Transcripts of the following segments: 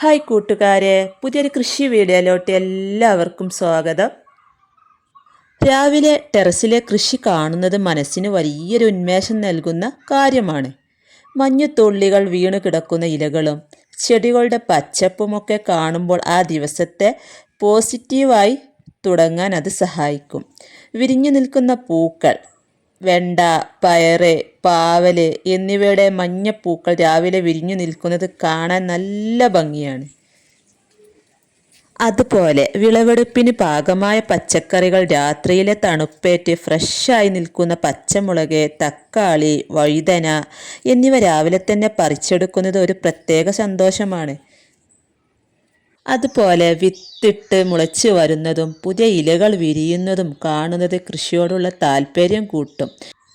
Hi കൂട്ടുകാരെ, പുതിയൊരു കൃഷി വീഡിയോയിലോട്ട് എല്ലാവർക്കും സ്വാഗതം. രാവിലെ ടെറസിലെ കൃഷി കാണുന്നത് മനസ്സിന് വലിയൊരു ഉന്മേഷം നൽകുന്ന കാര്യമാണ്. മഞ്ഞുതുള്ളികൾ വീണു കിടക്കുന്ന ഇലകളും ചെടികളുടെ പച്ചപ്പുമൊക്കെ കാണുമ്പോൾ ആ ദിവസത്തെ പോസിറ്റീവായി തുടങ്ങാൻ അത് സഹായിക്കും. വിരിഞ്ഞു നിൽക്കുന്ന പൂക്കൾ, വെണ്ട, പയറ്, പാവല് എന്നിവയുടെ മഞ്ഞപ്പൂക്കൾ രാവിലെ വിരിഞ്ഞു നിൽക്കുന്നത് കാണാൻ നല്ല ഭംഗിയാണ്. അതുപോലെ വിളവെടുപ്പിന് പാകമായ പച്ചക്കറികൾ രാത്രിയിലെ തണുപ്പേറ്റ് ഫ്രഷായി നിൽക്കുന്ന പച്ചമുളക്, തക്കാളി, വഴുതന എന്നിവ രാവിലെ തന്നെ പറിച്ചെടുക്കുന്നത് ഒരു പ്രത്യേക സന്തോഷമാണ്. അതുപോലെ വിത്തിട്ട് മുളച്ച് വരുന്നതും പുതിയ ഇലകൾ വിരിയുന്നതും കാണുന്നത് കൃഷിയോടുള്ള താല്പര്യം കൂട്ടും.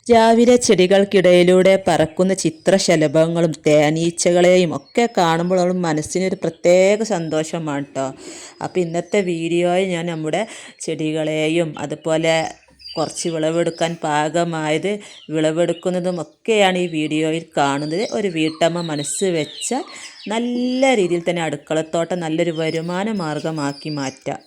രാവിലെ ചെടികൾക്കിടയിലൂടെ പറക്കുന്ന ചിത്രശലഭങ്ങളും തേനീച്ചകളെയും ഒക്കെ കാണുമ്പോൾ മനസ്സിനൊരു പ്രത്യേക സന്തോഷമാണ് കേട്ടോ. അപ്പോൾ ഇന്നത്തെ വീഡിയോയിൽ ഞാൻ നമ്മുടെ ചെടികളെയും അതുപോലെ കുറച്ച് വിളവെടുക്കാൻ പാകമായത് വിളവെടുക്കുന്നതും ഒക്കെയാണ് ഈ വീഡിയോയിൽ കാണുന്നത്. ഒരു വീട്ടമ്മ മനസ്സ് വെച്ച നല്ല രീതിയിൽ തന്നെ അടുക്കളത്തോട്ടം നല്ലൊരു വരുമാന മാർഗമാക്കി മാറ്റാം.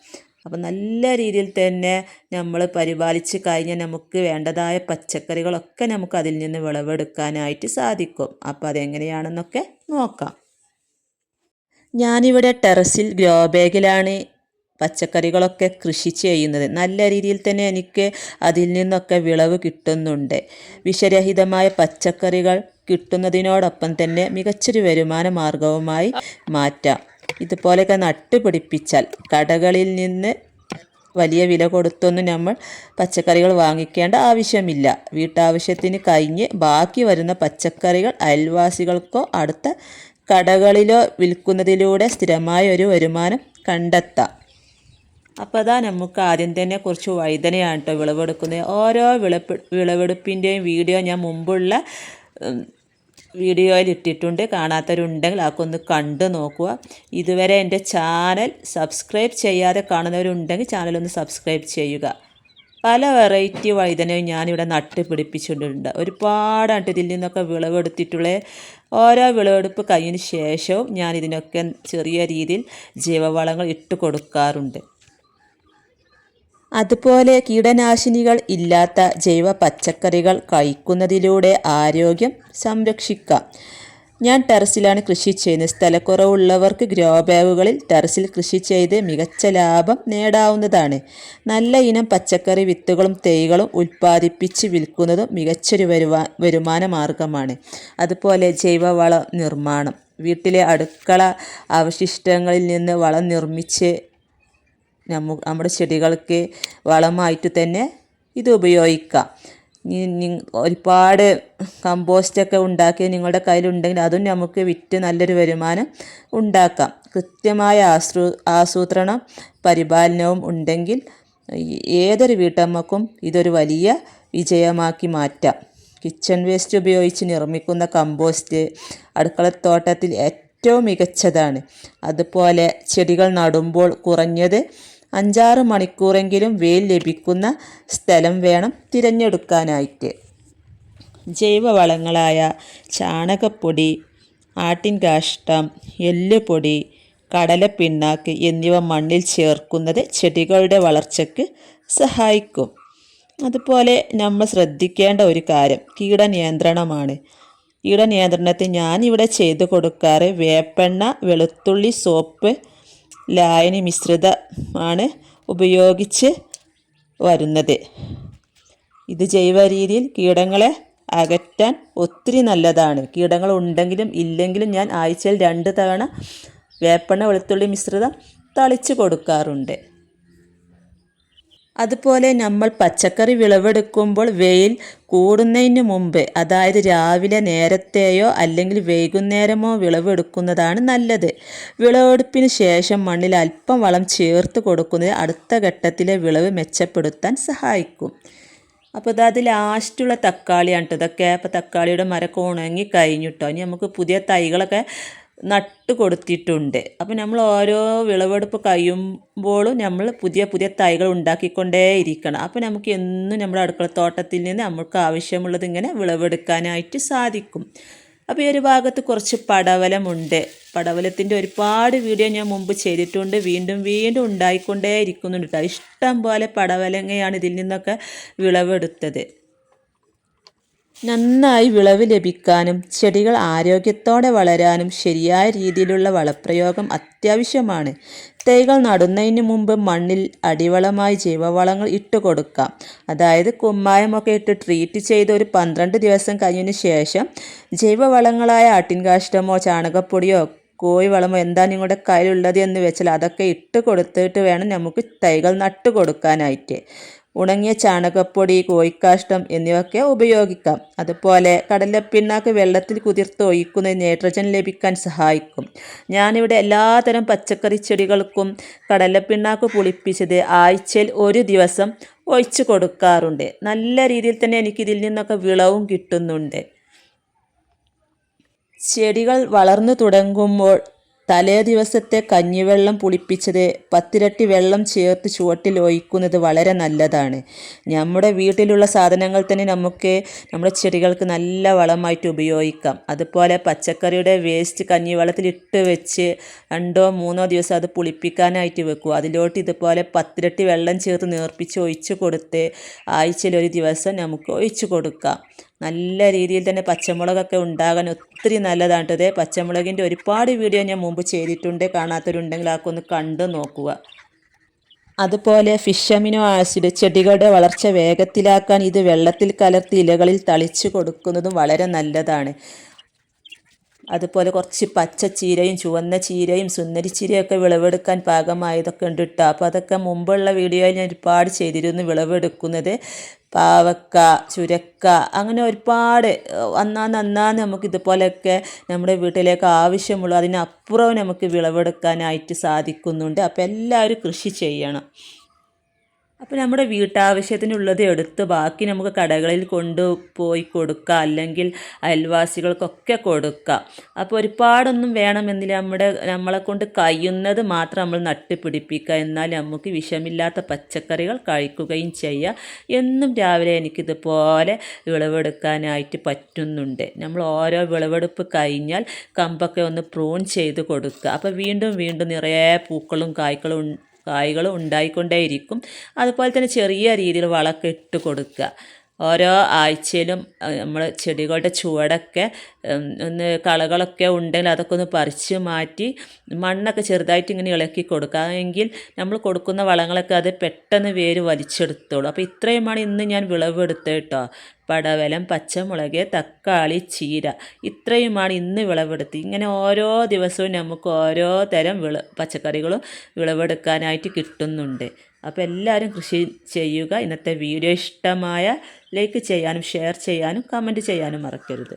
അപ്പം നല്ല രീതിയിൽ തന്നെ നമ്മൾ പരിപാലിച്ച് കഴിഞ്ഞാൽ നമുക്ക് വേണ്ടതായ പച്ചക്കറികളൊക്കെ നമുക്ക് അതിൽ നിന്ന് വിളവെടുക്കാനായിട്ട് സാധിക്കും. അപ്പോൾ അതെങ്ങനെയാണെന്നൊക്കെ നോക്കാം. ഞാനിവിടെ ടെറസിൽ ഗ്രോ ബാഗിലാണ് പച്ചക്കറികളൊക്കെ കൃഷി ചെയ്യുന്നത്. നല്ല രീതിയിൽ തന്നെ എനിക്ക് അതിൽ നിന്നൊക്കെ വിളവ് കിട്ടുന്നുണ്ട്. വിഷരഹിതമായ പച്ചക്കറികൾ കിട്ടുന്നതിനോടൊപ്പം തന്നെ മികച്ചൊരു വരുമാന മാർഗവുമായി മാറ്റാം. ഇതുപോലെയൊക്കെ നട്ടുപിടിപ്പിച്ചാൽ കടകളിൽ നിന്ന് വലിയ വില കൊടുത്തൊന്നും നമ്മൾ പച്ചക്കറികൾ വാങ്ങിക്കേണ്ട ആവശ്യമില്ല. വീട്ടാവശ്യത്തിന് കഴിഞ്ഞ് ബാക്കി വരുന്ന പച്ചക്കറികൾ അയൽവാസികൾക്കോ അടുത്ത കടകളിലോ വിൽക്കുന്നതിലൂടെ സ്ഥിരമായ ഒരു വരുമാനം കണ്ടെത്താം. അപ്പോൾ അതാ നമുക്ക് ആദ്യം തന്നെ കുറച്ച് വഴുതനയാണ് കേട്ടോ വിളവെടുക്കുന്നത്. ഓരോ വിളവെടുപ്പിൻ്റെയും വീഡിയോ ഞാൻ മുമ്പുള്ള വീഡിയോയിൽ ഇട്ടിട്ടുണ്ട്. കാണാത്തവരുണ്ടെങ്കിൽ അതൊന്ന് കണ്ടു നോക്കുക. ഇതുവരെ എൻ്റെ ചാനൽ സബ്സ്ക്രൈബ് ചെയ്യാതെ കാണുന്നവരുണ്ടെങ്കിൽ ചാനലൊന്ന് സബ്സ്ക്രൈബ് ചെയ്യുക. പല വെറൈറ്റി വഴുതനയും ഞാനിവിടെ നട്ട് പിടിപ്പിച്ചിട്ടുണ്ട്. ഒരുപാടായിട്ട് ഇതിൽ നിന്നൊക്കെ വിളവെടുത്തിട്ടുള്ള ഓരോ വിളവെടുപ്പ് കഴിഞ്ഞതിന് ശേഷവും ഞാൻ ഇതിനൊക്കെ ചെറിയ രീതിയിൽ ജൈവവളങ്ങൾ ഇട്ട് കൊടുക്കാറുണ്ട്. അതുപോലെ കീടനാശിനികൾ ഇല്ലാത്ത ജൈവ പച്ചക്കറികൾ കഴിക്കുന്നതിലൂടെ ആരോഗ്യം സംരക്ഷിക്കാം. ഞാൻ ടെറസിലാണ് കൃഷി ചെയ്യുന്നത്. സ്ഥലക്കുറവുള്ളവർക്ക് ഗ്രോ ബാഗുകളിൽ ടെറസിൽ കൃഷി ചെയ്ത് മികച്ച ലാഭം നേടാവുന്നതാണ്. നല്ല ഇനം പച്ചക്കറി വിത്തുകളും തൈകളും ഉൽപ്പാദിപ്പിച്ച് വിൽക്കുന്നതും മികച്ചൊരു വരുമാന മാർഗമാണ്. അതുപോലെ ജൈവവള നിർമ്മാണം, വീട്ടിലെ അടുക്കള അവശിഷ്ടങ്ങളിൽ നിന്ന് വളം നിർമ്മിച്ച് നമ്മുടെ ചെടികൾക്ക് വളമായിട്ട് തന്നെ ഇത് ഉപയോഗിക്കാം. ഒരുപാട് കമ്പോസ്റ്റൊക്കെ ഉണ്ടാക്കി നിങ്ങളുടെ കയ്യിലുണ്ടെങ്കിൽ അതും നമുക്ക് വിറ്റ് നല്ലൊരു വരുമാനം ഉണ്ടാക്കാം. കൃത്യമായ ആസൂത്രണം പരിപാലനവും ഉണ്ടെങ്കിൽ ഏതൊരു വീട്ടമ്മക്കും ഇതൊരു വലിയ വിജയമാക്കി മാറ്റാം. കിച്ചൺ വേസ്റ്റ് ഉപയോഗിച്ച് നിർമ്മിക്കുന്ന കമ്പോസ്റ്റ് അടുക്കളത്തോട്ടത്തിൽ ഏറ്റവും മികച്ചതാണ്. അതുപോലെ ചെടികൾ നടുമ്പോൾ കുറഞ്ഞത് 5-6 മണിക്കൂറെങ്കിലും വെയിൽ ലഭിക്കുന്ന സ്ഥലം വേണം തിരഞ്ഞെടുക്കാനായിട്ട്. ജൈവവളങ്ങളായ ചാണകപ്പൊടി, ആട്ടിൻകാഷ്ടം, എല്ലുപൊടി, കടലപ്പിണ്ണാക്ക് എന്നിവ മണ്ണിൽ ചേർക്കുന്നത് ചെടികളുടെ വളർച്ചയ്ക്ക് സഹായിക്കും. അതുപോലെ നമ്മൾ ശ്രദ്ധിക്കേണ്ട ഒരു കാര്യം കീടനിയന്ത്രണമാണ്. കീടനിയന്ത്രണത്തിന് ഞാനിവിടെ ചെയ്തു കൊടുക്കാറ് വേപ്പെണ്ണ, വെളുത്തുള്ളി, സോപ്പ്, ലായനി മിശ്രിതമാണ് ഉപയോഗിച്ച് വരുന്നത്. ഇത് ജൈവ രീതിയിൽ കീടങ്ങളെ അകറ്റാൻ ഒത്തിരി നല്ലതാണ്. കീടങ്ങൾ ഉണ്ടെങ്കിലും ഇല്ലെങ്കിലും ഞാൻ ആഴ്ചയിൽ 2 തവണ വേപ്പെണ്ണ, വെളുത്തുള്ളി മിശ്രിതം തളിച്ച് കൊടുക്കാറുണ്ട്. അതുപോലെ നമ്മൾ പച്ചക്കറി വിളവെടുക്കുമ്പോൾ വെയിൽ കൂടുന്നതിന് മുമ്പ്, അതായത് രാവിലെ നേരത്തെയോ അല്ലെങ്കിൽ വൈകുന്നേരമോ വിളവെടുക്കുന്നതാണ് നല്ലത്. വിളവെടുപ്പിന് ശേഷം മണ്ണിൽ അല്പം വളം ചേർത്ത് കൊടുക്കുന്നത് അടുത്ത ഘട്ടത്തിലെ വിളവ് മെച്ചപ്പെടുത്താൻ സഹായിക്കും. അപ്പോൾ അത് ലാസ്റ്റുള്ള തക്കാളിയാണ് കേട്ടോ ഇതൊക്കെ. അപ്പോൾ തക്കാളിയുടെ മരമൊക്കെ ഉണങ്ങി കഴിഞ്ഞിട്ടോ. ഇനി നമുക്ക് പുതിയ തൈകളൊക്കെ നട്ട് കൊടുത്തിട്ടുണ്ട്. അപ്പോൾ നമ്മൾ ഓരോ വിളവെടുപ്പ് കഴിയുമ്പോഴും നമ്മൾ പുതിയ പുതിയ തൈകൾ ഉണ്ടാക്കിക്കൊണ്ടേയിരിക്കണം. അപ്പോൾ നമുക്ക് എന്നും നമ്മുടെ അടുക്കളത്തോട്ടത്തിൽ നിന്ന് നമുക്ക് ആവശ്യമുള്ളത് ഇങ്ങനെ വിളവെടുക്കാനായിട്ട് സാധിക്കും. അപ്പോൾ ഈ ഒരു ഭാഗത്ത് കുറച്ച് പടവലമുണ്ട്. പടവലത്തിൻ്റെ ഒരുപാട് വീഡിയോ ഞാൻ മുമ്പ് ചെയ്തിട്ടുണ്ട്. വീണ്ടും വീണ്ടും ഉണ്ടായിക്കൊണ്ടേ ഇരിക്കുന്നുണ്ട് കേട്ടോ. ഇഷ്ടം പോലെ പടവലങ്ങയാണ് ഇതിൽ നിന്നൊക്കെ വിളവെടുത്തത്. നന്നായി വിളവ് ലഭിക്കാനും ചെടികൾ ആരോഗ്യത്തോടെ വളരാനും ശരിയായ രീതിയിലുള്ള വളപ്രയോഗം അത്യാവശ്യമാണ്. തൈകൾ നടുന്നതിന് മുമ്പ് മണ്ണിൽ അടിവളമായി ജൈവവളങ്ങൾ ഇട്ട് കൊടുക്കാം. അതായത് കുമ്മായമൊക്കെ ഇട്ട് ട്രീറ്റ് ചെയ്ത് ഒരു 12 ദിവസം കഴിഞ്ഞതിന് ശേഷം ജൈവവളങ്ങളായ ആട്ടിൻകാഷ്ടമോ ചാണകപ്പൊടിയോ കോഴിവളമോ എന്താ നിങ്ങളുടെ കയ്യിലുള്ളത് എന്ന് വെച്ചാൽ അതൊക്കെ ഇട്ട് കൊടുത്തിട്ട് വേണം നമുക്ക് തൈകൾ നട്ടു കൊടുക്കാനായിട്ട്. ഉണങ്ങിയ ചാണകപ്പൊടി, കോഴിക്കാഷ്ടം എന്നിവയൊക്കെ ഉപയോഗിക്കാം. അതുപോലെ കടലപ്പിണ്ണാക്ക് വെള്ളത്തിൽ കുതിർത്ത് ഒഴിക്കുന്നത് നൈട്രജൻ ലഭിക്കാൻ സഹായിക്കും. ഞാനിവിടെ എല്ലാതരം പച്ചക്കറി ചെടികൾക്കും കടലപ്പിണ്ണാക്ക് പുളിപ്പിച്ചത് ആഴ്ചയിൽ ഒരു ദിവസം ഒഴിച്ചു കൊടുക്കാറുണ്ട്. നല്ല രീതിയിൽ തന്നെ എനിക്കിതിൽ നിന്നൊക്കെ വിളവും കിട്ടുന്നുണ്ട്. ചെടികൾ വളർന്നു തുടങ്ങുമ്പോൾ തലേ ദിവസത്തെ കഞ്ഞിവെള്ളം പുളിപ്പിച്ചത് 10 ഇരട്ടി വെള്ളം ചേർത്ത് ചുവട്ടിൽ ഒഴിക്കുന്നത് വളരെ നല്ലതാണ്. നമ്മുടെ വീട്ടിലുള്ള സാധനങ്ങൾ തന്നെ നമുക്ക് നമ്മുടെ ചെടികൾക്ക് നല്ല വളമായിട്ട് ഉപയോഗിക്കാം. അതുപോലെ പച്ചക്കറിയുടെ വേസ്റ്റ് കഞ്ഞിവെള്ളത്തിൽ ഇട്ട് വെച്ച് 2-3 ദിവസം അത് പുളിപ്പിക്കാനായിട്ട് വെക്കുക. അതിലോട്ട് ഇതുപോലെ 10 ഇരട്ടി വെള്ളം ചേർത്ത് നേർപ്പിച്ച് ഒഴിച്ച് കൊടുത്ത് ആഴ്ചയിൽ ഒരു ദിവസം നമുക്ക് ഒഴിച്ചു കൊടുക്കാം. നല്ല രീതിയിൽ തന്നെ പച്ചമുളകൊക്കെ ഉണ്ടാകാൻ ഒത്തിരി നല്ലതാണ് കേട്ടോ. പച്ചമുളകിൻ്റെ ഒരുപാട് വീഡിയോ ഞാൻ മുമ്പ് ചെയ്തിട്ടുണ്ട്. കാണാത്തവരുണ്ടെങ്കിൽ അതൊക്കെ ഒന്ന് കണ്ടു നോക്കുക. അതുപോലെ ഫിഷ് അമിനോ ആസിഡ് ചെടികളുടെ വളർച്ച വേഗത്തിലാക്കാൻ ഇത് വെള്ളത്തിൽ കലർത്തി ഇലകളിൽ തളിച്ചു കൊടുക്കുന്നതും വളരെ നല്ലതാണ്. അതുപോലെ കുറച്ച് പച്ച ചീരയും ചുവന്ന ചീരയും സുന്ദരി ചീരയൊക്കെ വിളവെടുക്കാൻ പാകമായതൊക്കെ ഉണ്ട് കേട്ടോ. അപ്പോൾ അതൊക്കെ മുമ്പുള്ള വീഡിയോയിൽ ഞാൻ ഒരുപാട് ചെയ്തിരുന്നു വിളവെടുക്കുന്നത്. പാവക്ക, ചുരക്ക, അങ്ങനെ ഒരുപാട് അന്നാന്ന് നമുക്ക് ഇതുപോലെയൊക്കെ നമ്മുടെ വീട്ടിലേക്ക് ആവശ്യമുള്ള അതിനപ്പുറവും നമുക്ക് വിളവെടുക്കാനായിട്ട് സാധിക്കുന്നുണ്ട്. അപ്പോൾ എല്ലാവരും കൃഷി ചെയ്യണം. അപ്പോൾ നമ്മുടെ വീട്ടാവശ്യത്തിനുള്ളത് എടുത്ത് ബാക്കി നമുക്ക് കടകളിൽ കൊണ്ടുപോയി കൊടുക്കുക, അല്ലെങ്കിൽ അയൽവാസികൾക്കൊക്കെ കൊടുക്കുക. അപ്പോൾ ഒരുപാടൊന്നും വേണമെന്നില്ല. നമ്മളെ കൊണ്ട് കഴിയുന്നത് മാത്രം നമ്മൾ നട്ടുപിടിപ്പിക്കുക. എന്നാൽ നമുക്ക് വിഷമില്ലാത്ത പച്ചക്കറികൾ കഴിക്കുകയും ചെയ്യുക. എന്നും രാവിലെ എനിക്കിതുപോലെ വിളവെടുക്കാനായിട്ട് പറ്റുന്നുണ്ട്. നമ്മൾ ഓരോ വിളവെടുപ്പ് കഴിഞ്ഞാൽ കമ്പൊക്കെ ഒന്ന് പ്രൂൺ ചെയ്ത് കൊടുക്കുക. അപ്പോൾ വീണ്ടും വീണ്ടും നിറയെ പൂക്കളും കായ്കളും ഉണ്ടായിക്കൊണ്ടേയിരിക്കും. അതുപോലെ തന്നെ ചെറിയ രീതിയിൽ വളമൊക്കെ ഇട്ട് കൊടുക്കുക. ഓരോ ആഴ്ചയിലും നമ്മൾ ചെടികളുടെ ചുവടൊക്കെ ഒന്ന് കളകളൊക്കെ ഉണ്ടെങ്കിൽ അതൊക്കെ ഒന്ന് പറിച്ച് മാറ്റി മണ്ണൊക്കെ ചെറുതായിട്ട് ഇങ്ങനെ ഇളക്കി കൊടുക്കുക. എങ്കിൽ നമ്മൾ കൊടുക്കുന്ന വളങ്ങളൊക്കെ അത് പെട്ടെന്ന് വേര് വലിച്ചെടുത്തോളൂ. അപ്പോൾ ഇത്രയുമാണ് ഇന്ന് ഞാൻ വിളവെടുത്തത് കേട്ടോ. പടവലം, പച്ചമുളക്, തക്കാളി, ചീര, ഇത്രയുമാണ് ഇന്ന് വിളവെടുത്ത്. ഇങ്ങനെ ഓരോ ദിവസവും നമുക്ക് ഓരോ തരം പച്ചക്കറികളും വിളവെടുക്കാനായിട്ട് കിട്ടുന്നുണ്ട്. അപ്പോൾ എല്ലാവരും കൃഷി ചെയ്യുക. ഇന്നത്തെ വീഡിയോ ഇഷ്ടമായ ലൈക്ക് ചെയ്യാനും ഷെയർ ചെയ്യാനും കമൻറ്റ് ചെയ്യാനും മറക്കരുത്.